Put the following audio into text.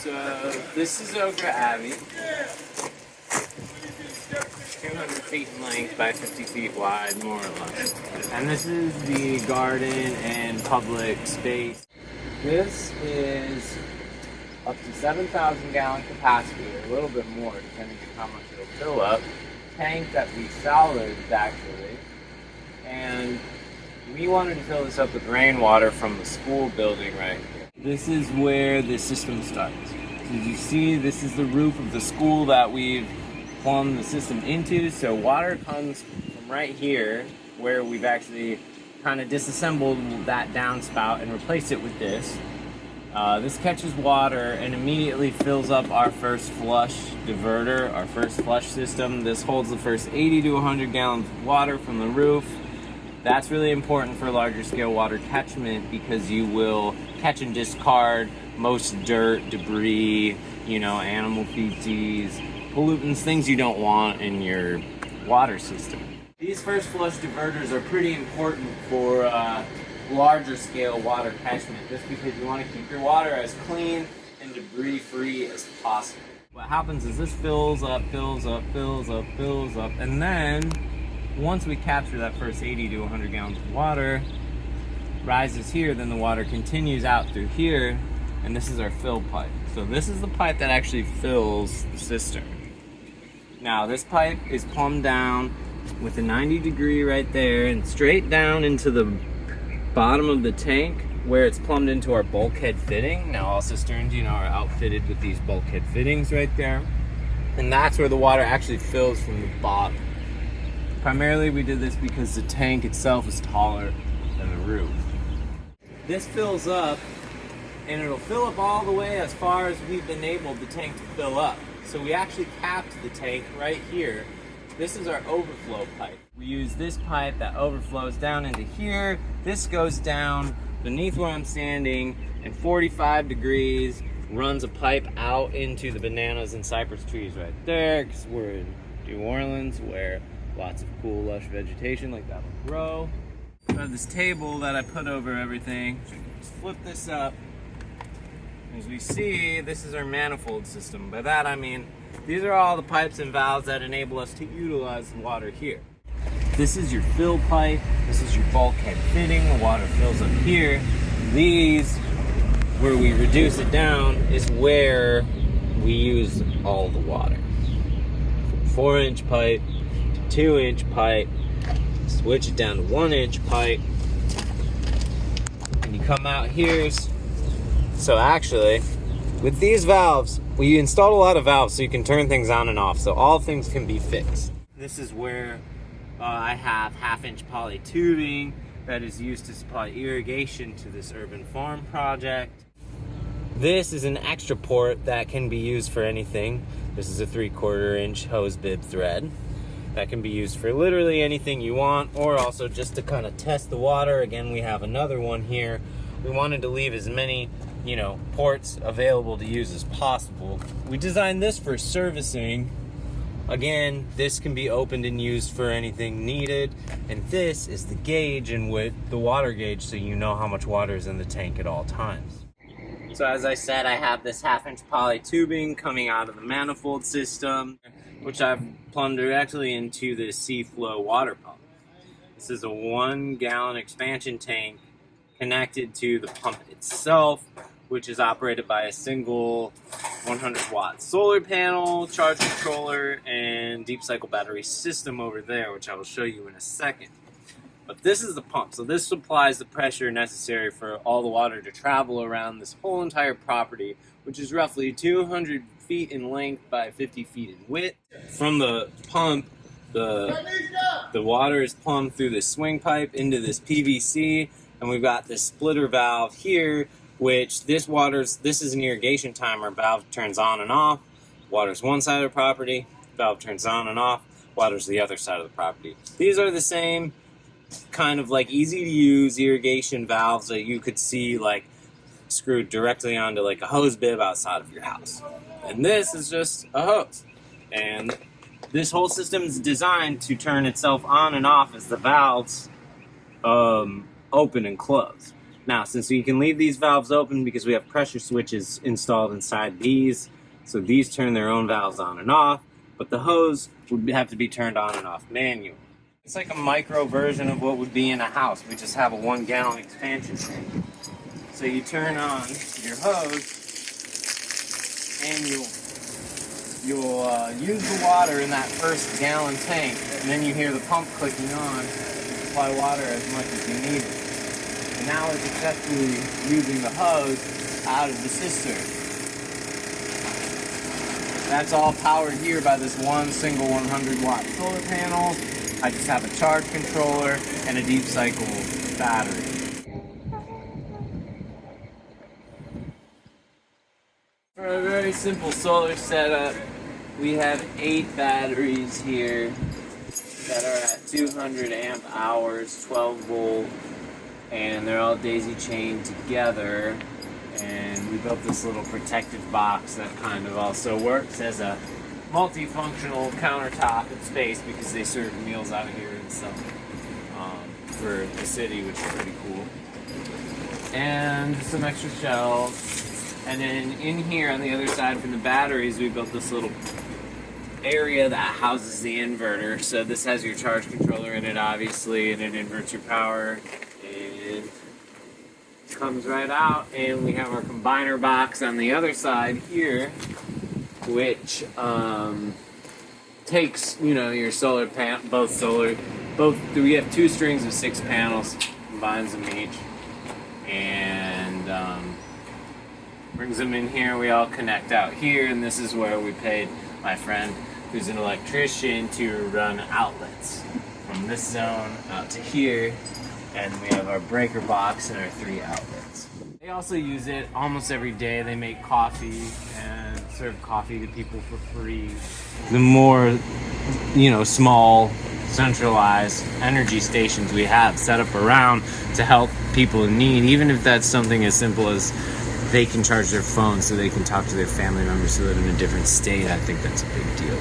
So this is Okra Abbey, 200 feet in length by 50 feet wide, more or less. And this is the garden and public space. This is up to 7,000 gallon capacity, or a little bit more, depending on how much it'll fill up. Tank that we salvaged, actually. And we wanted to fill this up with rainwater from the school building right here. This is where the system starts. So as you see, this is the roof of the school that we've plumbed the system into. So water comes from right here, where we've actually kind of disassembled that downspout and replaced it with this. This catches water and immediately fills up our first flush diverter, our first flush system. This holds the first 80 to 100 gallons of water from the roof. That's really important for larger scale water catchment because you will catch and discard most dirt, debris, animal feces, pollutants, things you don't want in your water system. These first flush diverters are pretty important for larger scale water catchment just because you want to keep your water as clean and debris free as possible. What happens is this fills up, and then once we capture that first 80 to 100 gallons of water, rises here, then the water continues out through here, and this is our fill pipe. So this is the pipe that actually fills the cistern. Now this pipe is plumbed down with a 90-degree right there and straight down into the bottom of the tank where it's plumbed into our bulkhead fitting. Now all cisterns, are outfitted with these bulkhead fittings right there. And that's where the water actually fills from the bottom. Primarily we did this because the tank itself is taller than the roof. This fills up, and it'll fill up all the way as far as we've enabled the tank to fill up. So we actually capped the tank right here. This is our overflow pipe. We use this pipe that overflows down into here. This goes down beneath where I'm standing, and 45 degrees runs a pipe out into the bananas and cypress trees right there, because we're in New Orleans where lots of cool lush vegetation like that will grow. I have this table that I put over everything. Just flip this up. As we see, this is our manifold system. By that I mean these are all the pipes and valves that enable us to utilize the water here. This is your fill pipe. This is your bulkhead fitting. The water fills up here. These, where we reduce it down, is where we use all the water. From 4-inch pipe to 2-inch pipe. Switch it down to 1-inch pipe. And you come out here. So actually, with these valves, we installed a lot of valves so you can turn things on and off, so all things can be fixed. This is where I have 1/2-inch poly tubing that is used to supply irrigation to this urban farm project. This is an extra port that can be used for anything. This is a 3/4-inch hose bib thread that can be used for literally anything you want, or also just to kind of test the water. Again, we have another one here. We wanted to leave as many ports available to use as possible. We designed this for servicing. Again, this can be opened and used for anything needed. And this is the gauge and width, the water gauge, so you know how much water is in the tank at all times. So as I said, I have this 1/2-inch poly tubing coming out of the manifold system, which I've plumbed directly into this C-flow water pump. This is a 1-gallon expansion tank connected to the pump itself, which is operated by a single 100-watt solar panel, charge controller, and deep cycle battery system over there, which I will show you in a second. But this is the pump, so this supplies the pressure necessary for all the water to travel around this whole entire property, which is roughly 200 feet in length by 50 feet in width. From the pump, the water is plumbed through this swing pipe into this PVC, and we've got this splitter valve here, which this is an irrigation timer. Valve turns on and off. Water's one side of the property. Valve turns on and off. Water's the other side of the property. These are the same kind of easy to use irrigation valves that you could see screwed directly onto a hose bib outside of your house. And this is just a hose. And this whole system is designed to turn itself on and off as the valves open and close. Now, since we can leave these valves open because we have pressure switches installed inside these, so these turn their own valves on and off, but the hose would have to be turned on and off manually. It's like a micro version of what would be in a house. We just have a 1 gallon expansion tank. So you turn on your hose and you'll use the water in that first gallon tank, and then you hear the pump clicking on to supply water as much as you need it. And now we're successfully using the hose out of the cistern. That's all powered here by this one single 100-watt solar panel. I just have a charge controller and a deep cycle battery. For a very simple solar setup, we have 8 batteries here that are at 200 amp hours, 12 volt, and they're all daisy chained together. And we built this little protective box that kind of also works as a multifunctional countertop and space because they serve meals out of here and stuff for the city, which is pretty cool. And some extra shelves. And then in here on the other side from the batteries, we built this little area that houses the inverter. So this has your charge controller in it, obviously, and it inverts your power. And comes right out, and we have our combiner box on the other side here, which takes, you know, your solar we have 2 strings of 6 panels, combines them each, and brings them in here. We all connect out here, and this is where we paid my friend, who's an electrician, to run outlets from this zone out to here. And we have our breaker box and our 3 outlets. They also use it almost every day. They make coffee and serve coffee to people for free. The more, you know, small, centralized energy stations we have set up around to help people in need, even if that's something as simple as they can charge their phone so they can talk to their family members who live in a different state, I think that's a big deal.